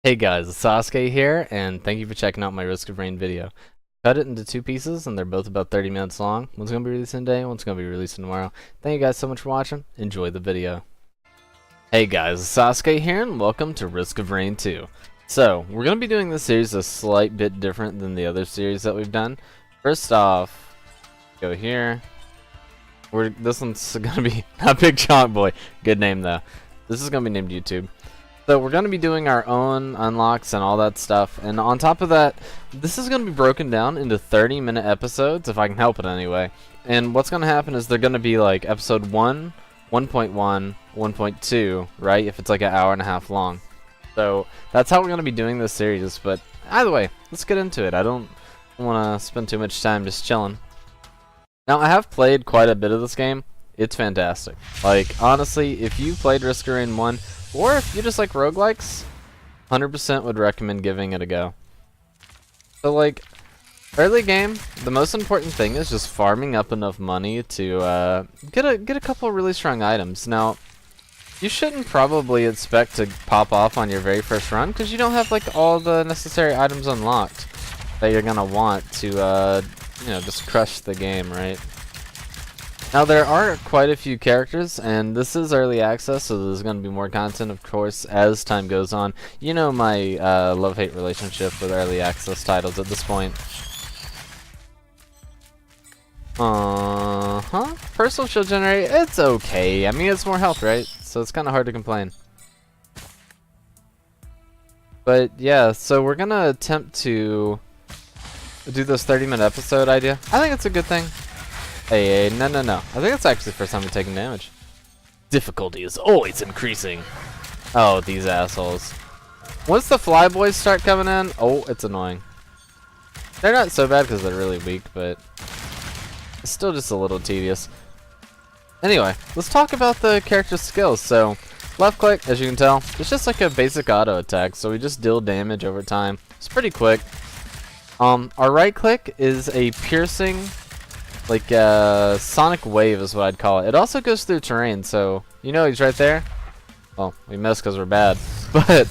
Hey guys, Asusake here, and thank you for checking out my Risk of Rain video. Cut it into two pieces, and they're both about 30 minutes long. One's going to be releasing today, one's going to be releasing tomorrow. Thank you guys so much for watching. Enjoy the video. Hey guys, Asusake here, and welcome to Risk of Rain 2. So, we're going to be doing this series a slight bit different than the other series that we've done. First off, go here. This one's going to be not Big Chonk Boy. Good name though. This is going to be named YouTube. So we're going to be doing our own unlocks and all that stuff, and on top of that, this is going to be broken down into 30-minute episodes, if I can help it anyway. And what's going to happen is they're going to be like episode 1, 1.1, 1.2, right, if it's like an hour and a half long. So that's how we're going to be doing this series, but either way, let's get into it. I don't want to spend too much time just chilling. Now, I have played quite a bit of this game. It's fantastic. Like, honestly, if you played Risk of Rain 1, or if you just like roguelikes, 100% would recommend giving it a go. So like, early game, the most important thing is just farming up enough money to get a couple of really strong items. Now, you shouldn't probably expect to pop off on your very first run, because you don't have like all the necessary items unlocked that you're gonna want to you know, just crush the game, right? Now there are quite a few characters, and this is early access, so there's going to be more content, of course, as time goes on. You know my love-hate relationship with early access titles at this point. Personal shield generate, it's okay. I mean, it's more health, right? So it's kind of hard to complain. But yeah, so we're going to attempt to do this 30-minute episode idea. I think it's a good thing. Hey, no. I think it's actually the first time we're taking damage. Difficulty is always increasing. Oh, these assholes. Once the flyboys start coming in, oh, it's annoying. They're not so bad because they're really weak, but it's still just a little tedious. Anyway, let's talk about the character skills. So, left click, as you can tell, it's just like a basic auto attack, so we just deal damage over time. It's pretty quick. Our right click is a piercing, like sonic wave is what I'd call it. It also goes through terrain, so you know he's right there. Well, we missed because we're bad, but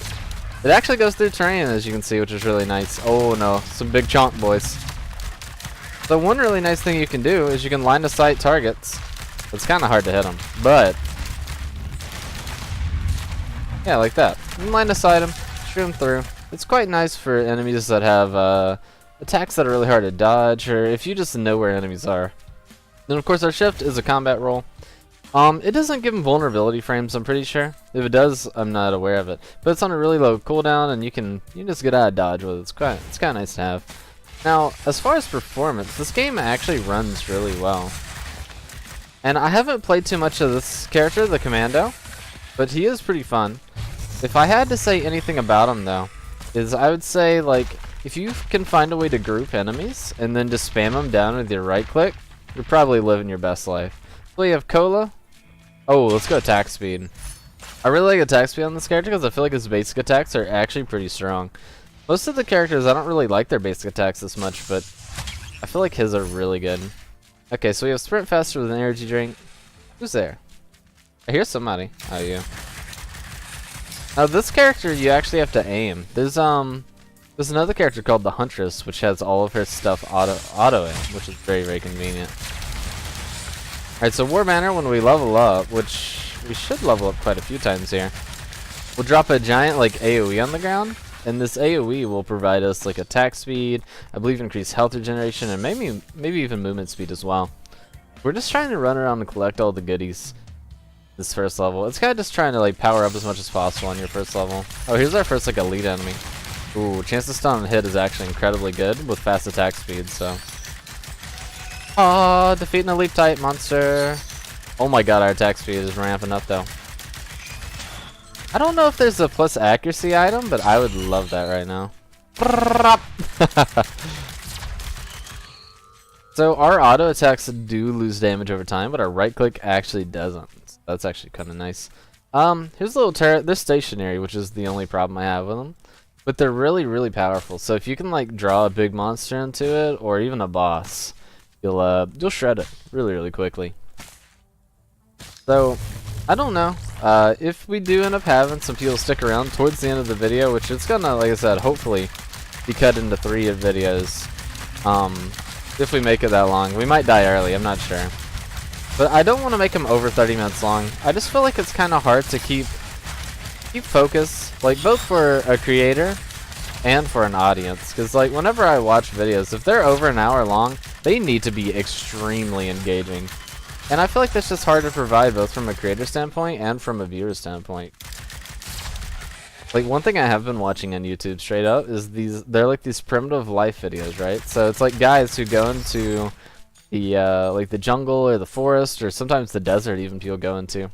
it actually goes through terrain, as you can see, which is really nice. Oh no, some big chonk boys. So one really nice thing you can do is you can line of sight targets. It's kind of hard to hit them, but yeah, like that. You can line of sight them, shoot them through. It's quite nice for enemies that have attacks that are really hard to dodge, or if you just know where enemies are. Then of course our shift is a combat roll. It doesn't give them vulnerability frames, I'm pretty sure. If it does, I'm not aware of it. But it's on a really low cooldown, and you can just get out of dodge with it. It's kind of nice to have. Now, as far as performance, this game actually runs really well. And I haven't played too much of this character, the Commando, but he is pretty fun. If I had to say anything about him though, is I would say, like, if you can find a way to group enemies and then just spam them down with your right click, you're probably living your best life. So you have Cola. Oh, let's go attack speed. I really like attack speed on this character because I feel like his basic attacks are actually pretty strong. Most of the characters, I don't really like their basic attacks this much, but I feel like his are really good. Okay, so we have sprint faster with an energy drink. Who's there? I hear somebody. Oh, you. Now this character, you actually have to aim. There's another character called the Huntress, which has all of her stuff auto aim, which is very, very convenient. Alright, so War Banner, when we level up, which we should level up quite a few times here, we'll drop a giant like AoE on the ground, and this AoE will provide us like attack speed, I believe increased health regeneration, and maybe even movement speed as well. We're just trying to run around and collect all the goodies this first level. It's kind of just trying to like power up as much as possible on your first level. Oh, here's our first like elite enemy. Ooh, chance to stun and hit is actually incredibly good with fast attack speed, so. Oh, defeating a leap type monster. Oh my god, our attack speed is ramping up though. I don't know if there's a plus accuracy item, but I would love that right now. So our auto attacks do lose damage over time, but our right click actually doesn't. That's actually kind of nice. Here's a little turret. They're stationary, which is the only problem I have with them. But they're really, really powerful. So if you can like draw a big monster into it, or even a boss, you'll shred it really, really quickly. So I don't know. If we do end up having some people stick around towards the end of the video, which it's gonna, like I said, hopefully be cut into 3 videos. If we make it that long. We might die early, I'm not sure. But I don't want to make them over 30 minutes long. I just feel like it's kind of hard to keep focus, like both for a creator and for an audience. Because like whenever I watch videos, if they're over an hour long, they need to be extremely engaging. And I feel like that's just hard to provide both from a creator standpoint and from a viewer standpoint. Like one thing I have been watching on YouTube straight up is they're like these primitive life videos, right? So it's like guys who go into the like the jungle or the forest or sometimes the desert even people go into.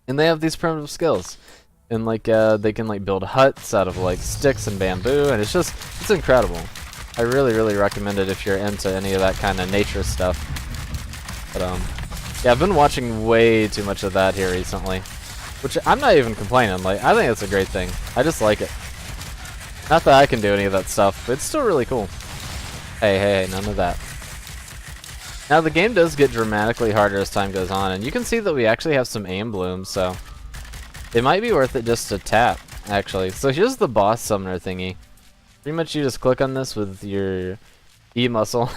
And they have these primitive skills. And like they can like build huts out of like sticks and bamboo, and it's incredible. I really recommend it if you're into any of that kind of nature stuff. But yeah, I've been watching way too much of that here recently. Which I'm not even complaining, like, I think it's a great thing. I just like it. Not that I can do any of that stuff, but it's still really cool. Hey, none of that. Now the game does get dramatically harder as time goes on, and you can see that we actually have some aim blooms, so it might be worth it just to tap, actually. So here's the boss summoner thingy. Pretty much you just click on this with your E muscle,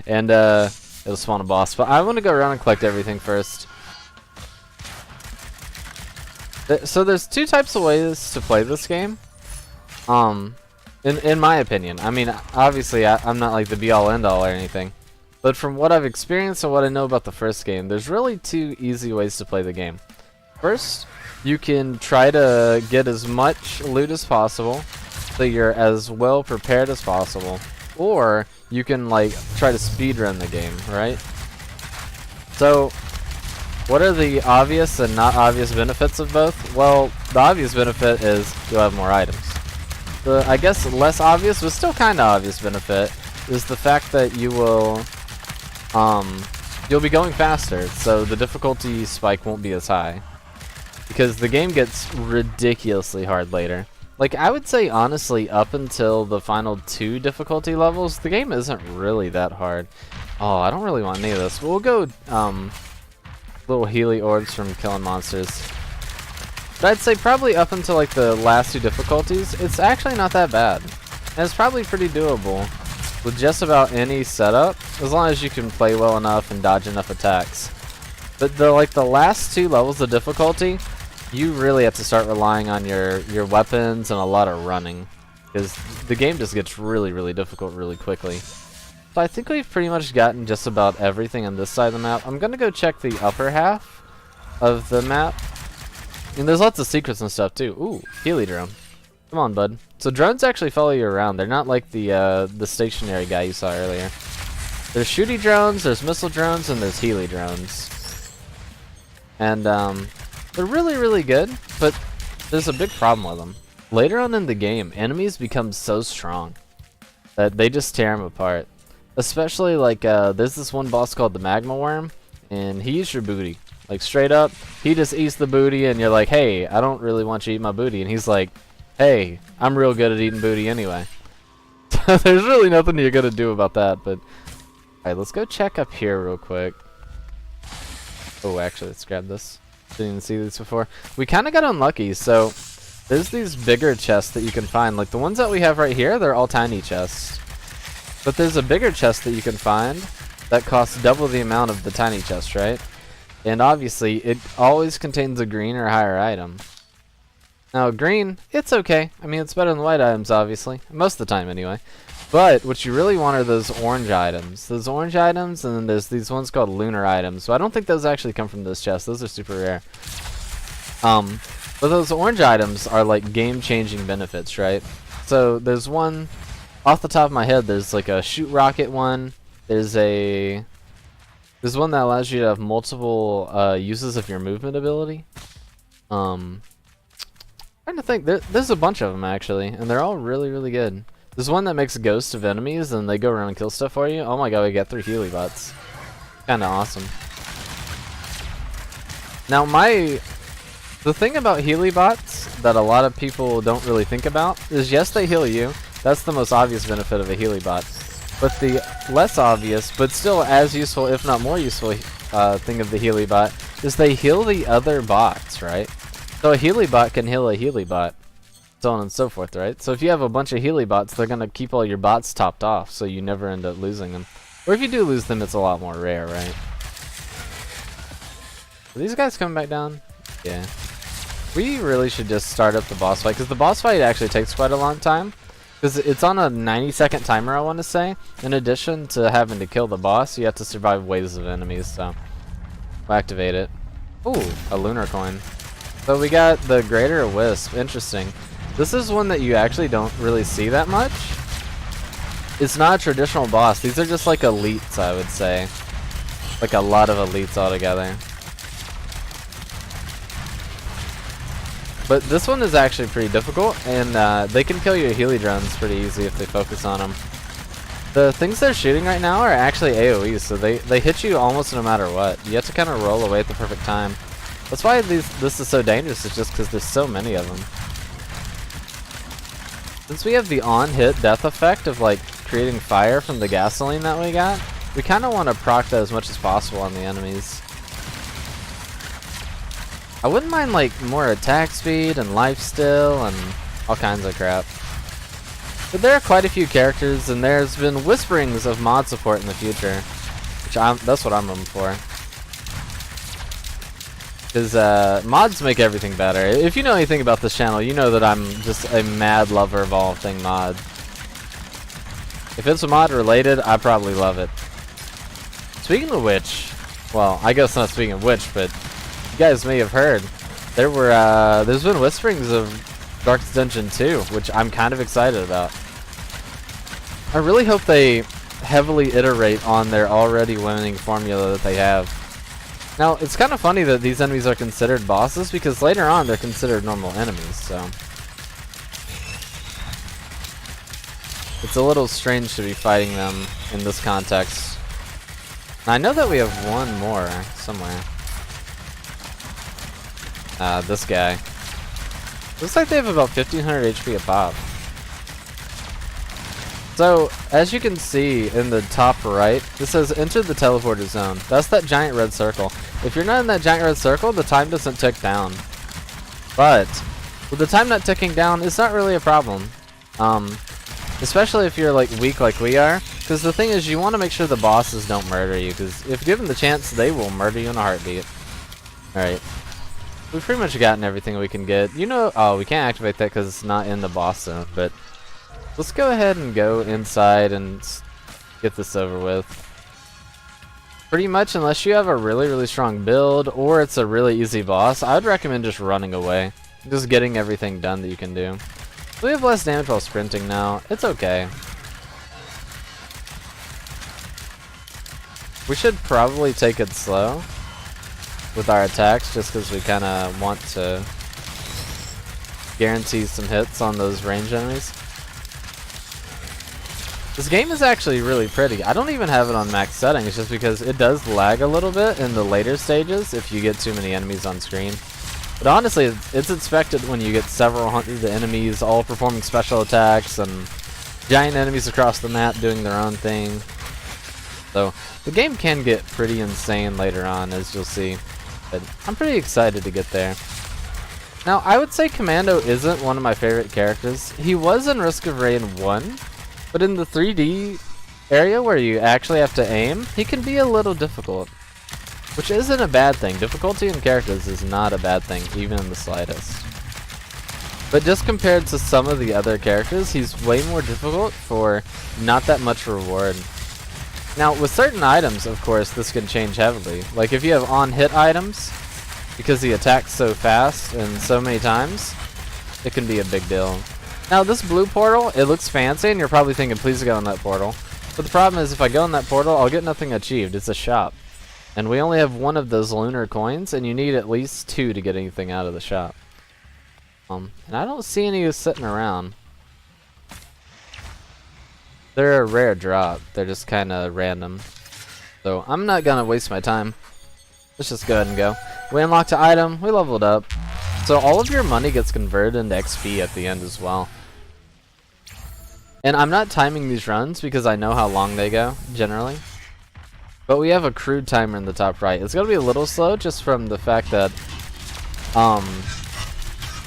and it'll spawn a boss. But I want to go around and collect everything first. So there's 2 types of ways to play this game, in my opinion. I mean, obviously I'm not like the be-all end-all or anything, but from what I've experienced and what I know about the first game, there's really 2 easy ways to play the game. First, you can try to get as much loot as possible, so you're as well prepared as possible, or you can like try to speedrun the game, right? So what are the obvious and not obvious benefits of both? Well, the obvious benefit is you'll have more items. The, I guess, less obvious, but still kind of obvious benefit is the fact that you will, you'll be going faster, so the difficulty spike won't be as high. Because the game gets ridiculously hard later. Like, I would say, honestly, up until the final 2 difficulty levels, the game isn't really that hard. Oh, I don't really want any of this, but we'll go, little Healy orbs from killing monsters. But I'd say probably up until like the last 2 difficulties, it's actually not that bad. And it's probably pretty doable with just about any setup, as long as you can play well enough and dodge enough attacks. But the last 2 levels of difficulty, you really have to start relying on your weapons and a lot of running, because the game just gets really difficult really quickly. So I think we've pretty much gotten just about everything on this side of the map. I'm gonna go check the upper half of the map. And there's lots of secrets and stuff too. Ooh, Healy drone. Come on, bud. So drones actually follow you around. They're not like the stationary guy you saw earlier. There's shooty drones, there's missile drones, and there's Healy drones. And they're really good, but there's a big problem with them. Later on in the game, enemies become so strong that they just tear them apart. Especially like there's this one boss called the Magma Worm, and he eats your booty. Like straight up, he just eats the booty, and you're like, hey, I don't really want you to eat my booty. And he's like, hey, I'm real good at eating booty anyway. There's really nothing you're gonna do about that. But alright, let's go check up here real quick. Oh, actually, let's grab this. Didn't even see this before. We kind of got unlucky, so there's these bigger chests that you can find. Like the ones that we have right here, they're all tiny chests. But there's a bigger chest that you can find that costs double the amount of the tiny chest, right? And obviously, it always contains a green or higher item. Now, green, it's okay. I mean, it's better than white items, obviously. Most of the time, anyway. But what you really want are those orange items. Those orange items, and then there's these ones called lunar items. So I don't think those actually come from this chest. Those are super rare. But those orange items are like game-changing benefits, right? So there's one... Off the top of my head, there's like a shoot rocket one. There's one that allows you to have multiple uses of your movement ability. Trying to think, there's a bunch of them actually, and they're all really good. There's one that makes ghosts of enemies, and they go around and kill stuff for you. Oh my god, we got 3 Healy bots. Kinda awesome. Now the thing about Healy bots that a lot of people don't really think about is yes, they heal you. That's the most obvious benefit of a Healy bot. But the less obvious, but still as useful, if not more useful, thing of the Healy bot is they heal the other bots, right? So a Healy bot can heal a Healy bot, so on and so forth, right? So if you have a bunch of Healy bots, they're gonna keep all your bots topped off, so you never end up losing them. Or if you do lose them, it's a lot more rare, right? Are these guys coming back down? Yeah. We really should just start up the boss fight, because the boss fight actually takes quite a long time. Because it's on a 90-second timer, I want to say. In addition to having to kill the boss, you have to survive waves of enemies, so we'll activate it. Ooh, a lunar coin. So we got the Greater Wisp. Interesting. This is one that you actually don't really see that much. It's not a traditional boss. These are just like elites, I would say. Like a lot of elites altogether. But this one is actually pretty difficult, and they can kill your Healy drones pretty easy if they focus on them. The things they're shooting right now are actually AoEs, so they hit you almost no matter what. You have to kind of roll away at the perfect time. That's why this is so dangerous, it's just because there's so many of them. Since we have the on-hit death effect of like creating fire from the gasoline that we got, we kind of want to proc that as much as possible on the enemies. I wouldn't mind like more attack speed and lifesteal and all kinds of crap. But there are quite a few characters, and there's been whisperings of mod support in the future, which that's what I'm rooming for. Because mods make everything better. If you know anything about this channel, you know that I'm just a mad lover of all thing mod. If it's a mod related, I probably love it. Speaking of which, well, I guess not speaking of which, but you guys may have heard, there's been whisperings of Darkest Dungeon 2, which I'm kind of excited about. I really hope they heavily iterate on their already winning formula that they have. Now, it's kind of funny that these enemies are considered bosses, because later on they're considered normal enemies, so it's a little strange to be fighting them in this context. Now, I know that we have one more somewhere. This guy. Looks like they have about 1500 HP a pop. So, as you can see in the top right, this says enter the teleporter zone. That's that giant red circle. If you're not in that giant red circle, the time doesn't tick down. But with the time not ticking down, it's not really a problem. Especially if you're like weak like we are. Because the thing is, you want to make sure the bosses don't murder you. Because if given the chance, they will murder you in a heartbeat. Alright. We've pretty much gotten everything we can get. You know, oh, we can't activate that because it's not in the boss zone, but let's go ahead and go inside and get this over with. Pretty much, unless you have a really, really strong build, or it's a really easy boss, I would recommend just running away. Just getting everything done that you can do. We have less damage while sprinting now. It's okay. We should probably take it slow with our attacks, just because we kind of want to guarantee some hits on those range enemies. This game is actually really pretty. I don't even have it on max settings, just because it does lag a little bit in the later stages if you get too many enemies on screen. But honestly, it's expected when you get several hundred enemies all performing special attacks and giant enemies across the map doing their own thing. So the game can get pretty insane later on, as you'll see. But I'm pretty excited to get there. Now, I would say Commando isn't one of my favorite characters. He was in Risk of Rain 1, but in the 3D area where you actually have to aim, he can be a little difficult. Which isn't a bad thing. Difficulty in characters is not a bad thing, even in the slightest. But just compared to some of the other characters, he's way more difficult for not that much reward. Now, with certain items, of course, this can change heavily. Like if you have on-hit items, because he attacks so fast and so many times, it can be a big deal. Now, this blue portal, it looks fancy, and you're probably thinking, please go in that portal. But the problem is, if I go in that portal, I'll get nothing achieved. It's a shop. And we only have one of those lunar coins, and you need at least 2 to get anything out of the shop. And I don't see any sitting around. They're a rare drop. They're just kind of random. So I'm not going to waste my time. Let's just go ahead and go. We unlocked an item. We leveled up. So all of your money gets converted into XP at the end as well. And I'm not timing these runs because I know how long they go, generally. But we have a crude timer in the top right. It's gonna be a little slow just from the fact that,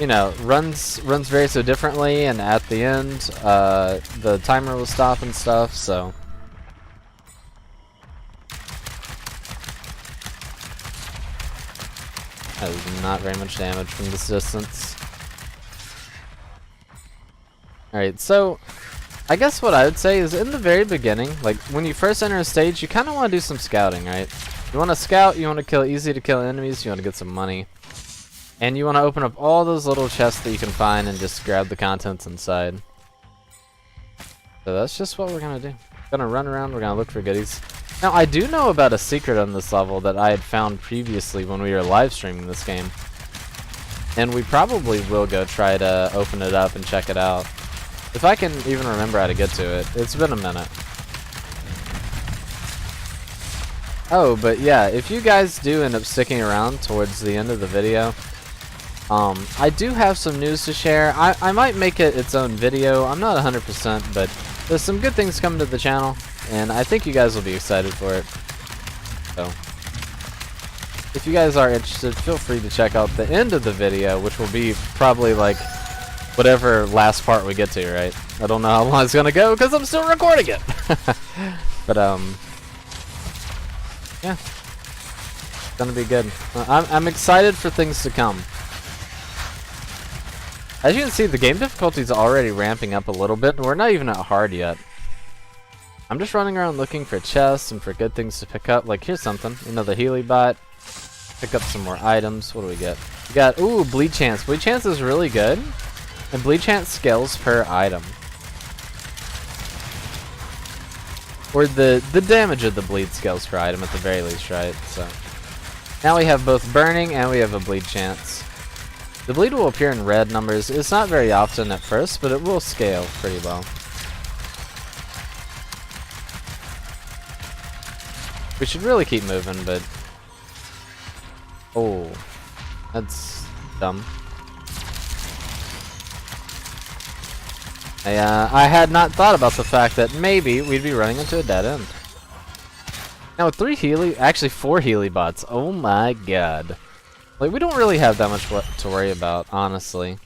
you know, runs very so differently, and at the end, the timer will stop and stuff. So. That is not very much damage from this distance. Alright, so I guess what I would say is in the very beginning, like when you first enter a stage, you kind of want to do some scouting, right? You want to scout, you want to kill easy to kill enemies, you want to get some money. And you want to open up all those little chests that you can find and just grab the contents inside. So that's just what we're going to do. We're going to run around, we're going to look for goodies. Now, I do know about a secret on this level that I had found previously when we were live streaming this game. And we probably will go try to open it up and check it out. If I can even remember how to get to it. It's been a minute. Oh, but yeah, if you guys do end up sticking around towards the end of the video, I do have some news to share. I might make it its own video. I'm not 100%, but there's some good things coming to the channel, and I think you guys will be excited for it. So, if you guys are interested, feel free to check out the end of the video, which will be probably like whatever last part we get to, right? I don't know how long it's gonna go because I'm still recording it. But yeah, it's gonna be good. I'm excited for things to come. As you can see, the game difficulty is already ramping up a little bit, and we're not even at hard yet. I'm just running around looking for chests and for good things to pick up. Like, here's something. Another Healy bot. Pick up some more items. What do we get? We got, ooh, Bleed Chance. Bleed Chance is really good. And Bleed Chance scales per item. Or the damage of the bleed scales per item at the very least, right? So now we have both burning and we have a bleed chance. The bleed will appear in red numbers. It's not very often at first, but it will scale pretty well. We should really keep moving, but oh, that's dumb. I had not thought about the fact that maybe we'd be running into a dead end. Now with 3 Healy, actually 4 Healy bots, oh my god. Like, we don't really have that much to worry about, honestly.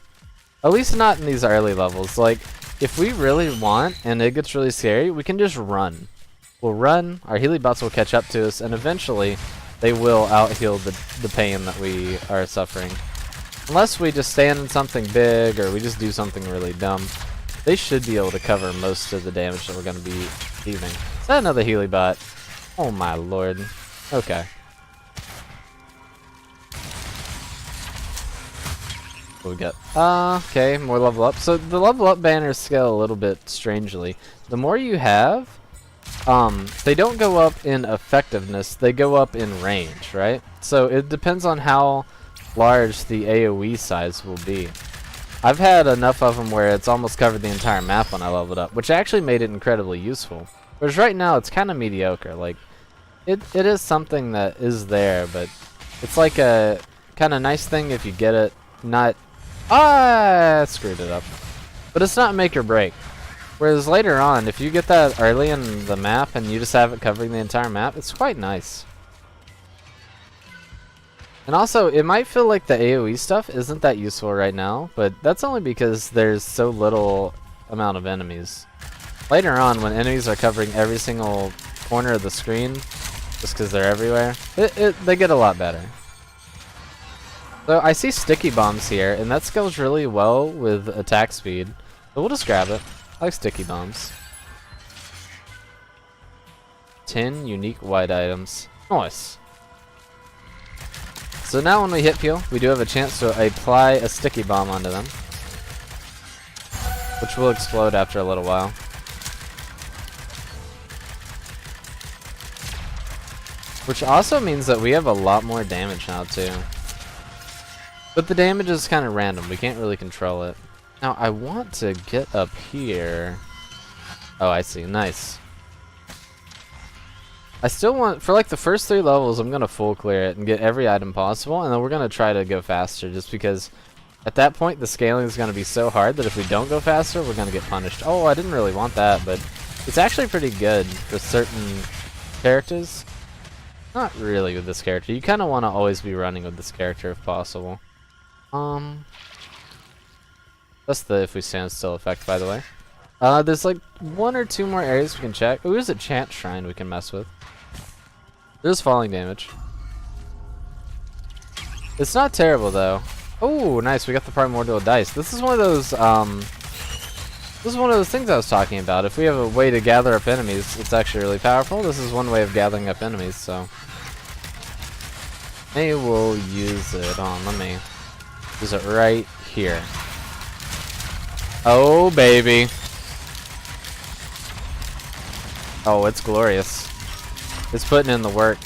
At least not in these early levels. Like, if we really want, and it gets really scary, we can just run. We'll run, our Healy bots will catch up to us, and eventually they will out-heal the pain that we are suffering. Unless we just stand in something big, or we just do something really dumb. They should be able to cover most of the damage that we're going to be receiving. Is that another Healy bot? Oh my lord. Okay. What we got? Okay, more level up. So the level up banners scale a little bit strangely. The more you have, they don't go up in effectiveness, they go up in range, right? So it depends on how large the AoE size will be. I've had enough of them where it's almost covered the entire map when I leveled up, which actually made it incredibly useful. Whereas right now it's kind of mediocre. Like, it is something that is there, but it's like a kind of nice thing if you get it. Not, I screwed it up. But it's not make or break. Whereas later on, if you get that early in the map and you just have it covering the entire map, it's quite nice. And also, it might feel like the AoE stuff isn't that useful right now, but that's only because there's so little amount of enemies. Later on, when enemies are covering every single corner of the screen, just because they're everywhere, they get a lot better. So I see sticky bombs here, and that scales really well with attack speed. So we'll just grab it. I like sticky bombs. 10 unique white items. Nice. So now when we hit peel, we do have a chance to apply a sticky bomb onto them, which will explode after a little while. Which also means that we have a lot more damage now too. But the damage is kind of random, we can't really control it. Now I want to get up here. Oh, I see, nice. I still want, for like the first 3 levels, I'm going to full clear it and get every item possible, and then we're going to try to go faster, just because at that point the scaling is going to be so hard that if we don't go faster, we're going to get punished. Oh, I didn't really want that, but it's actually pretty good for certain characters. Not really with this character. You kind of want to always be running with this character if possible. That's the if we stand still effect, by the way. There's like 1 or 2 more areas we can check. Ooh, there's a chant shrine we can mess with. There's falling damage. It's not terrible though. Oh, nice. We got the primordial dice. This is one of those things I was talking about. If we have a way to gather up enemies, it's actually really powerful. This is one way of gathering up enemies, so maybe we'll use it on. Let me use it right here. Oh, baby. Oh, it's glorious. It's putting in the work.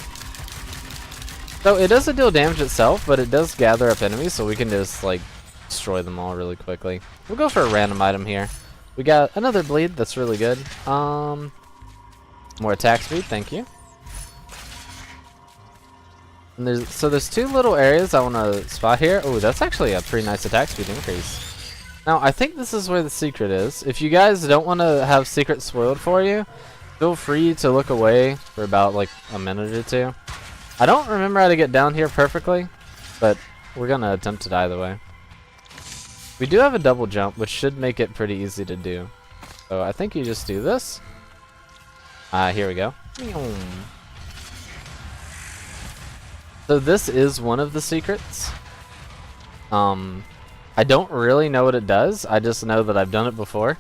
So it doesn't deal damage itself, but it does gather up enemies, so we can just like destroy them all really quickly. We'll go for a random item here. We got another bleed that's really good. More attack speed, thank you. And there's 2 little areas I want to spot here. Oh, that's actually a pretty nice attack speed increase. Now I think this is where the secret is. If you guys don't want to have secrets spoiled for you, feel free to look away for about like a minute or 2. I don't remember how to get down here perfectly, but we're gonna attempt it either way. We do have a double jump, which should make it pretty easy to do. So I think you just do this. Here we go. So this is one of the secrets. I don't really know what it does. I just know that I've done it before.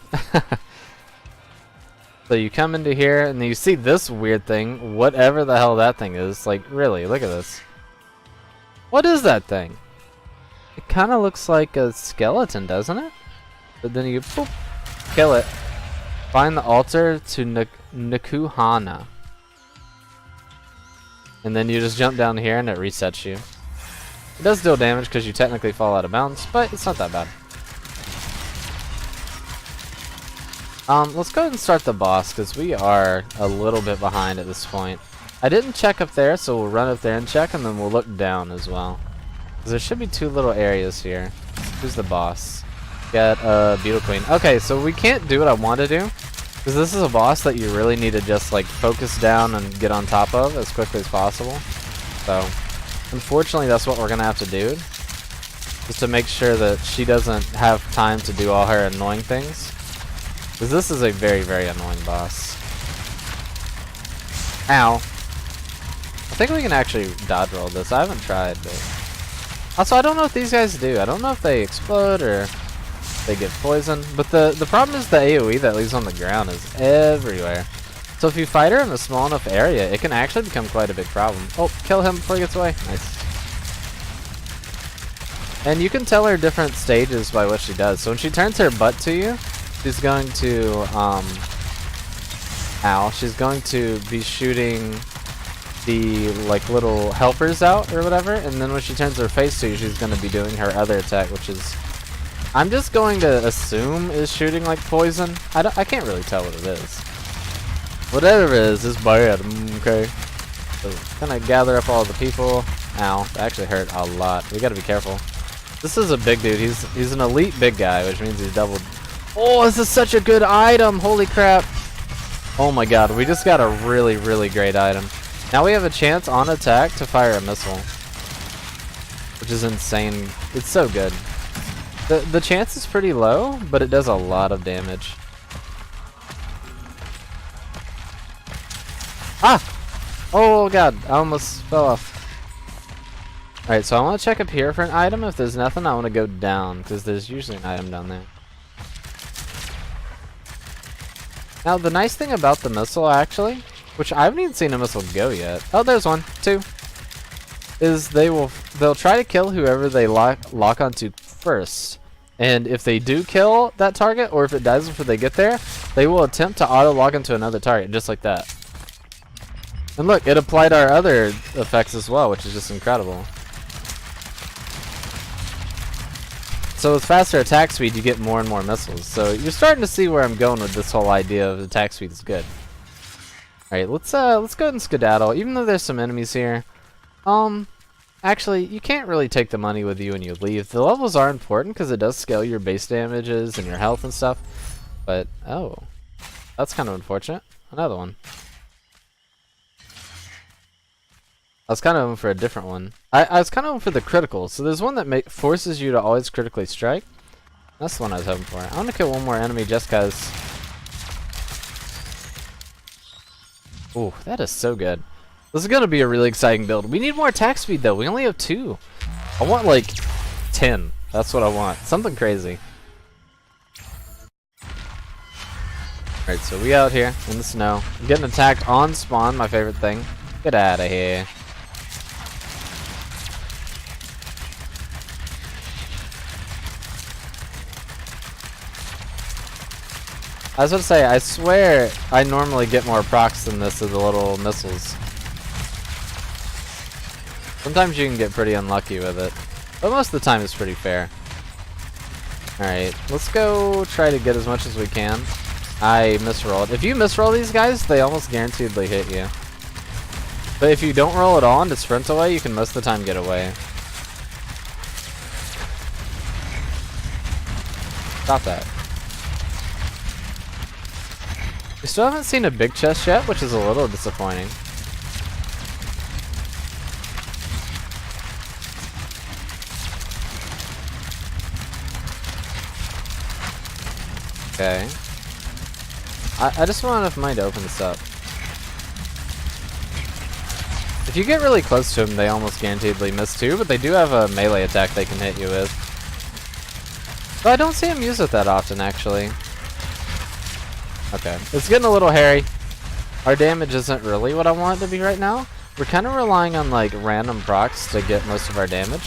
So you come into here and you see this weird thing, whatever the hell that thing is. Like, really, look at this. What is that thing? It kind of looks like a skeleton, doesn't it? But then you boop, kill it. Find the altar to Nikuhana. And then you just jump down here and it resets you. It does deal damage because you technically fall out of bounds, but it's not that bad. Let's go ahead and start the boss because we are a little bit behind at this point. I didn't check up there, so we'll run up there and check, and then we'll look down as well. Because there should be 2 little areas here. Who's the boss? Got Beetle Queen. Okay, so we can't do what I want to do because this is a boss that you really need to just like focus down and get on top of as quickly as possible. So, unfortunately, that's what we're gonna have to do, just to make sure that she doesn't have time to do all her annoying things. Because this is a very, very annoying boss. Ow. I think we can actually dodge roll this. I haven't tried, but... Also, I don't know what these guys do. I don't know if they explode or they get poisoned. But the problem is the AoE that leaves on the ground is everywhere. So if you fight her in a small enough area, it can actually become quite a big problem. Oh, kill him before he gets away. Nice. And you can tell her different stages by what she does. So when she turns her butt to you, she's going to, she's going to be shooting the, like, little helpers out or whatever, and then when she turns her face to you, she's going to be doing her other attack, which is, I'm just going to assume is shooting, like, poison. I can't really tell what it is. Whatever it is bad, okay? So, gonna gather up all the people. Ow, that actually hurt a lot. We gotta be careful. This is a big dude. He's an elite big guy, which means he's doubled. Oh, this is such a good item! Holy crap! Oh my god, we just got a really, really great item. Now we have a chance on attack to fire a missile, which is insane. It's so good. The chance is pretty low, but it does a lot of damage. Ah! Oh god, I almost fell off. Alright, so I want to check up here for an item. If there's nothing, I want to go down, because there's usually an item down there. Now, the nice thing about the missile, actually, which I haven't even seen a missile go yet. Oh, there's one. 2. Is they'll try to kill whoever they lock onto first. And if they do kill that target, or if it dies before they get there, they will attempt to auto-lock into another target, just like that. And look, it applied our other effects as well, which is just incredible. So with faster attack speed, you get more and more missiles. So you're starting to see where I'm going with this whole idea of attack speed is good. Alright, let's go ahead and skedaddle, even though there's some enemies here. Actually, you can't really take the money with you when you leave. The levels are important because it does scale your base damages and your health and stuff. But, oh, that's kind of unfortunate. Another one. I was kind of hoping for a different one. I was kind of hoping for the critical. So there's one that forces you to always critically strike. That's the one I was hoping for. I want to kill one more enemy just cause. Ooh, that is so good. This is gonna be a really exciting build. We need more attack speed though. We only have 2. I want like 10. That's what I want. Something crazy. Alright, so we out here in the snow. I'm getting attacked on spawn, my favorite thing. Get out of here. I was about to say, I swear I normally get more procs than this of the little missiles. Sometimes you can get pretty unlucky with it, but most of the time it's pretty fair. Alright, let's go try to get as much as we can. I misrolled. If you misroll these guys, they almost guaranteedly hit you. But if you don't roll at all and just sprint away, you can most of the time get away. Stop that. We still haven't seen a big chest yet, which is a little disappointing. Okay. I just want enough money to open this up. If you get really close to them, they almost guaranteedly miss too, but they do have a melee attack they can hit you with. But I don't see them use it that often, actually. Okay, it's getting a little hairy. Our damage isn't really what I want it to be right now. We're kind of relying on like random procs to get most of our damage,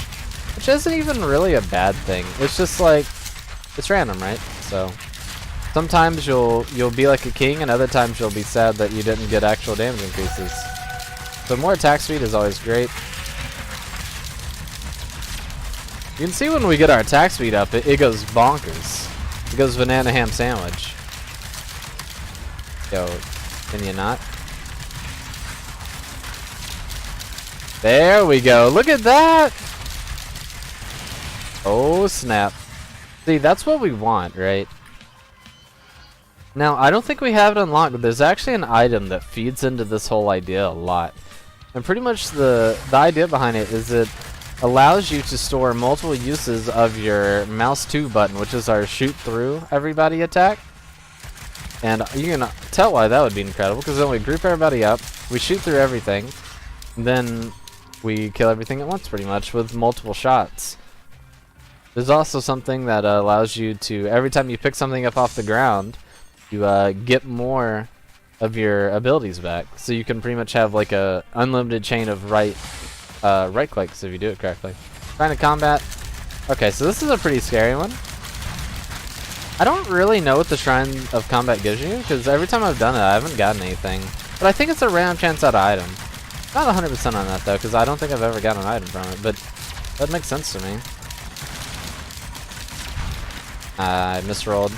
which isn't even really a bad thing. It's just like, it's random, right? So sometimes you'll be like a king, and other times you'll be sad that you didn't get actual damage increases. So more attack speed is always great. You can see when we get our attack speed up, it goes bonkers. It goes banana ham sandwich. Yo, can you not? There we go. Look at that! Oh, snap. See, that's what we want, right? Now, I don't think we have it unlocked, but there's actually an item that feeds into this whole idea a lot. And pretty much the idea behind it is it allows you to store multiple uses of your mouse 2 button, which is our shoot through everybody attack. And you can tell why that would be incredible, because then we group everybody up, we shoot through everything, and then we kill everything at once pretty much with multiple shots. There's also something that allows you to, every time you pick something up off the ground, you get more of your abilities back. So you can pretty much have like a unlimited chain of right clicks if you do it correctly. Trying to combat. Okay, so this is a pretty scary one. I don't really know what the Shrine of Combat gives you, because every time I've done it, I haven't gotten anything. But I think it's a random chance out of item. Not 100% on that, though, because I don't think I've ever gotten an item from it, but that makes sense to me. I misrolled.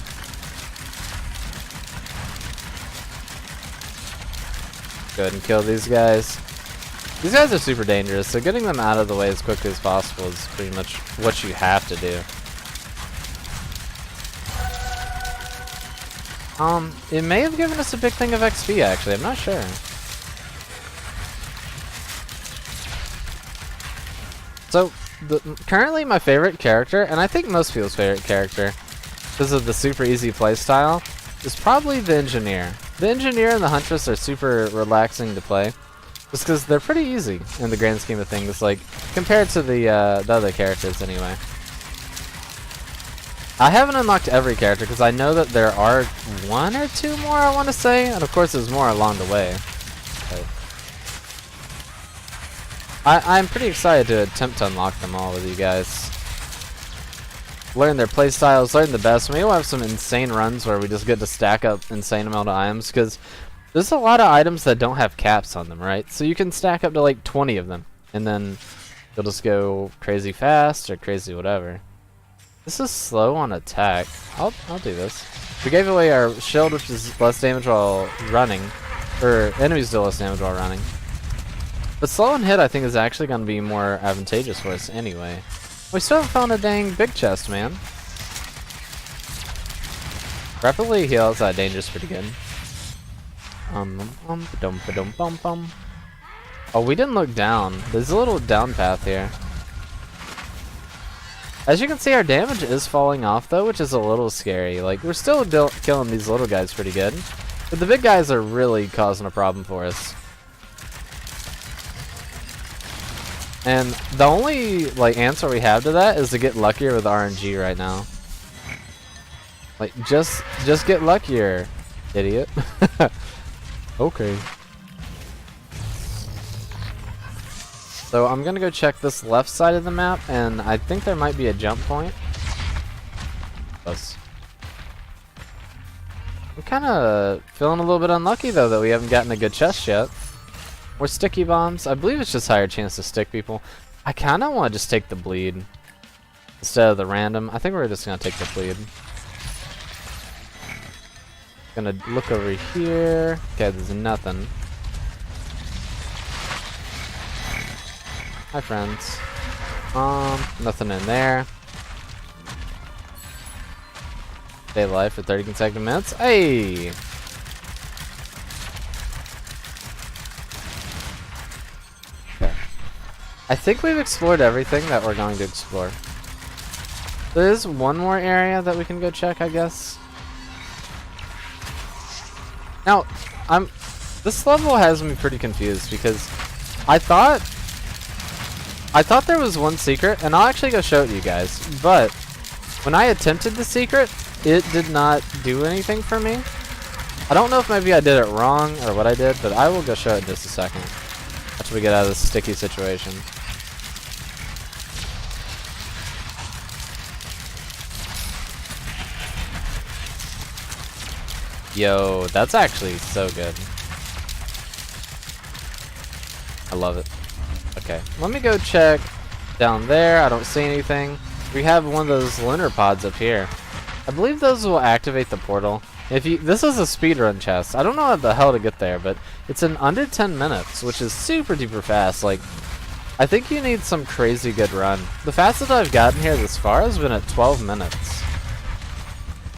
Go ahead and kill these guys. These guys are super dangerous, so getting them out of the way as quickly as possible is pretty much what you have to do. It may have given us a big thing of XP, actually. I'm not sure. So, currently my favorite character, and I think most people's favorite character, because of the super easy playstyle, is probably the Engineer. The Engineer and the Huntress are super relaxing to play, just because they're pretty easy in the grand scheme of things, like, compared to the other characters anyway. I haven't unlocked every character because I know that there are 1 or 2 more, I want to say, and of course there's more along the way. But I'm pretty excited to attempt to unlock them all with you guys. Learn their playstyles, learn the best. Maybe we'll have some insane runs where we just get to stack up insane amount of items, because there's a lot of items that don't have caps on them, right? So you can stack up to like 20 of them, and then you'll just go crazy fast or crazy whatever. This is slow on attack. I'll do this. We gave away our shield, which is less damage while running, or enemies do less damage while running. But slow on hit, I think, is actually going to be more advantageous for us anyway. We still haven't found a dang big chest, man. Rapidly heal outside danger is pretty good. Oh, Oh, we didn't look down. There's a little down path here. As you can see, our damage is falling off though, which is a little scary. Like, we're still killing these little guys pretty good, but the big guys are really causing a problem for us. And the only like answer we have to that is to get luckier with RNG right now. Like, just get luckier, idiot. Okay. So I'm gonna go check this left side of the map, and I think there might be a jump point. Close. I'm kind of feeling a little bit unlucky though that we haven't gotten a good chest yet. More sticky bombs. I believe it's just higher chance to stick people. I kind of want to just take the bleed instead of the random. I think we're just gonna take the bleed. Gonna look over here. Okay, there's nothing. Hi, friends. Nothing in there. Stay alive for 30 consecutive minutes. Hey! Okay. I think we've explored everything that we're going to explore. There is one more area that we can go check, I guess. Now, this level has me pretty confused because I thought there was one secret, and I'll actually go show it to you guys, but when I attempted the secret, it did not do anything for me. I don't know if maybe I did it wrong or what I did, but I will go show it in just a second after we get out of this sticky situation. Yo, that's actually so good. I love it. Okay, let me go check down there. I don't see anything. We have one of those lunar pods up here. I believe those will activate the portal. This is a speedrun chest. I don't know how the hell to get there, but it's in under 10 minutes, which is super duper fast. Like, I think you need some crazy good run. The fastest I've gotten here this far has been at 12 minutes.